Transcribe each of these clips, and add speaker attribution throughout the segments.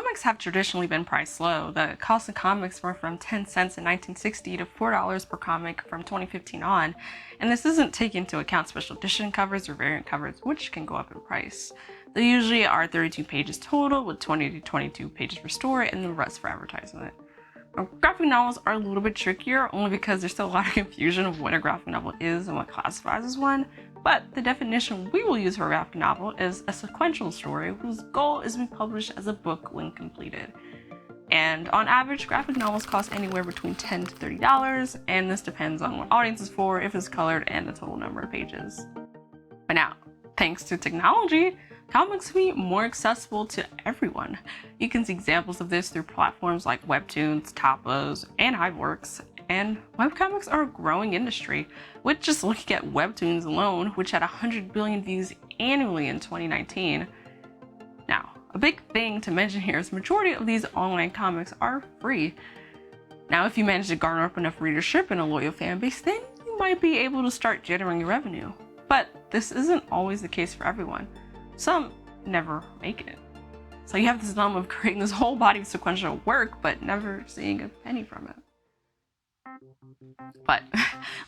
Speaker 1: Comics have traditionally been priced low. The cost of comics were from 10 cents in 1960 to $4 per comic from 2015 on, and this doesn't take into account special edition covers or variant covers, which can go up in price. They usually are 32 pages total, with 20 to 22 pages per story and the rest for advertisement. Graphic novels are a little bit trickier, only because there's still a lot of confusion of what a graphic novel is and what classifies as one, but the definition we will use for a graphic novel is a sequential story whose goal is to be published as a book when completed. And on average, graphic novels cost anywhere between $10 to $30, and this depends on what audience is for, if it's colored, and the total number of pages. But now, thanks to technology, comics can be more accessible to everyone. You can see examples of this through platforms like Webtoons, Tapas, and Hiveworks, and webcomics are a growing industry, with just looking at Webtoons alone, which had 100 billion views annually in 2019. Now, a big thing to mention here is the majority of these online comics are free. Now, if you manage to garner up enough readership and a loyal fan base, then you might be able to start generating revenue. But this isn't always the case for everyone. Some never make it. So you have this dilemma of creating this whole body of sequential work, but never seeing a penny from it. But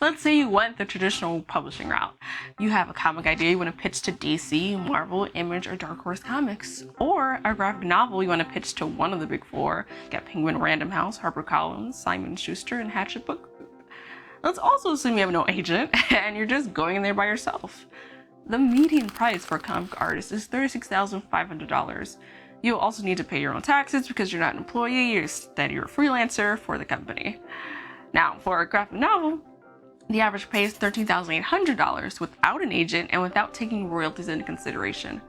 Speaker 1: let's say you went the traditional publishing route. You have a comic idea you want to pitch to DC, Marvel, Image, or Dark Horse Comics, or a graphic novel you want to pitch to one of the big four. Get Penguin Random House, HarperCollins, Simon & Schuster, and Hachette Book Group. Let's also assume you have no agent and you're just going in there by yourself. The median price for a comic artist is $36,500. You'll also need to pay your own taxes because you're not an employee, you're a freelancer for the company. Now, for a graphic novel, the average pay is $13,800 without an agent and without taking royalties into consideration.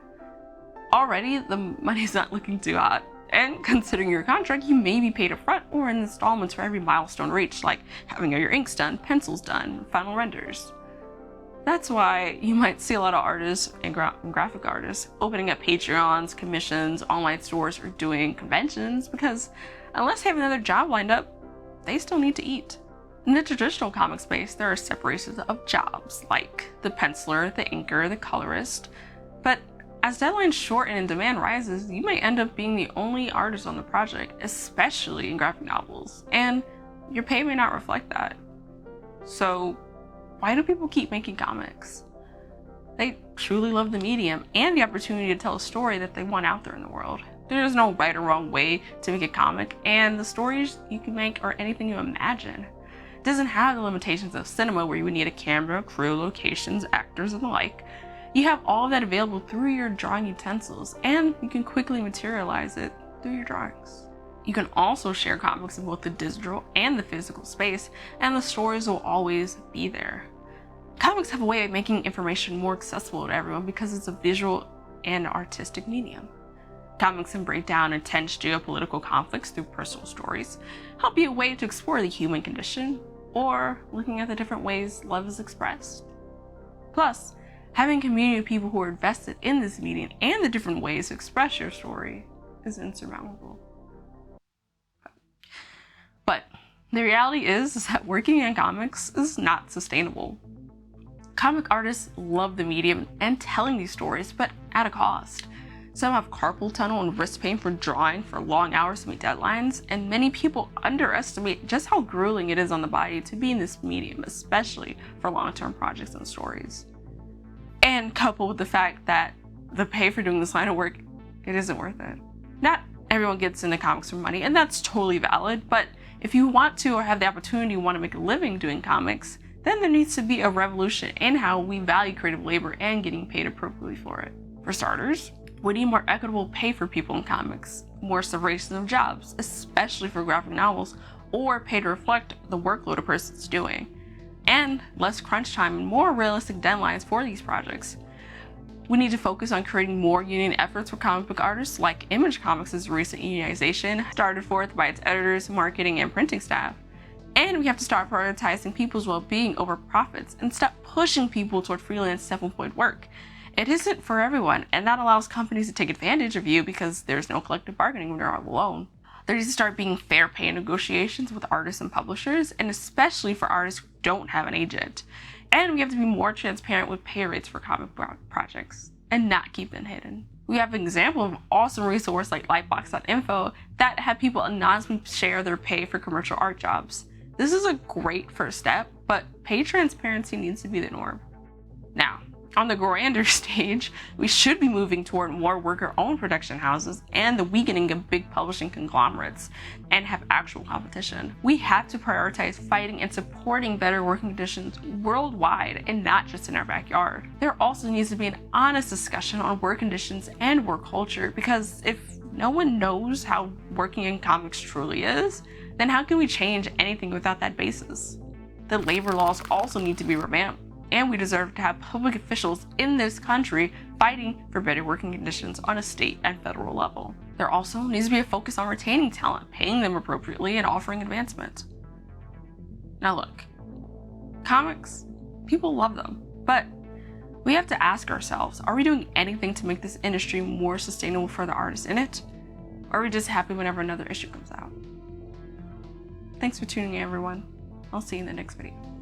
Speaker 1: Already, the money's not looking too hot. And considering your contract, you may be paid upfront or in installments for every milestone reached, like having all your inks done, pencils done, final renders. That's why you might see a lot of artists and graphic artists opening up Patreons, commissions, online stores, or doing conventions, because unless they have another job lined up, they still need to eat. In the traditional comic space, there are separations of jobs, like the penciler, the inker, the colorist. But as deadlines shorten and demand rises, you may end up being the only artist on the project, especially in graphic novels, and your pay may not reflect that. So why do people keep making comics? They truly love the medium and the opportunity to tell a story that they want out there in the world. There is no right or wrong way to make a comic, and the stories you can make are anything you imagine. It doesn't have the limitations of cinema where you would need a camera, crew, locations, actors, and the like. You have all of that available through your drawing utensils, and you can quickly materialize it through your drawings. You can also share comics in both the digital and the physical space, and the stories will always be there. Comics have a way of making information more accessible to everyone because it's a visual and artistic medium. Comics can break down intense geopolitical conflicts through personal stories, help be a way to explore the human condition, or looking at the different ways love is expressed. Plus, having a community of people who are invested in this medium and the different ways to express your story is insurmountable. But the reality is that working in comics is not sustainable. Comic artists love the medium and telling these stories, but at a cost. Some have carpal tunnel and wrist pain for drawing for long hours to meet deadlines, and many people underestimate just how grueling it is on the body to be in this medium, especially for long-term projects and stories. And coupled with the fact that the pay for doing this line of work, it isn't worth it. Not everyone gets into comics for money, and that's totally valid, but if you want to or have the opportunity, want to make a living doing comics, then there needs to be a revolution in how we value creative labor and getting paid appropriately for it. For starters, we need more equitable pay for people in comics, more separation of jobs, especially for graphic novels, or pay to reflect the workload a person's doing, and less crunch time and more realistic deadlines for these projects. We need to focus on creating more union efforts for comic book artists, like Image Comics' recent unionization, started forth by its editors, marketing, and printing staff. And we have to start prioritizing people's well-being over profits and stop pushing people toward freelance self-employed work. It isn't for everyone, and that allows companies to take advantage of you because there's no collective bargaining when you're all alone. There needs to start being fair pay negotiations with artists and publishers, and especially for artists who don't have an agent. And we have to be more transparent with pay rates for comic projects and not keep them hidden. We have an example of an awesome resource like lightbox.info that have people anonymously share their pay for commercial art jobs. This is a great first step, but pay transparency needs to be the norm. Now, on the grander stage, we should be moving toward more worker-owned production houses and the weakening of big publishing conglomerates and have actual competition. We have to prioritize fighting and supporting better working conditions worldwide and not just in our backyard. There also needs to be an honest discussion on work conditions and work culture, because if no one knows how working in comics truly is, then how can we change anything without that basis? The labor laws also need to be revamped, and we deserve to have public officials in this country fighting for better working conditions on a state and federal level. There also needs to be a focus on retaining talent, paying them appropriately, and offering advancement. Now look, comics, people love them, but we have to ask ourselves, are we doing anything to make this industry more sustainable for the artists in it? Or are we just happy whenever another issue comes out? Thanks for tuning in, everyone. I'll see you in the next video.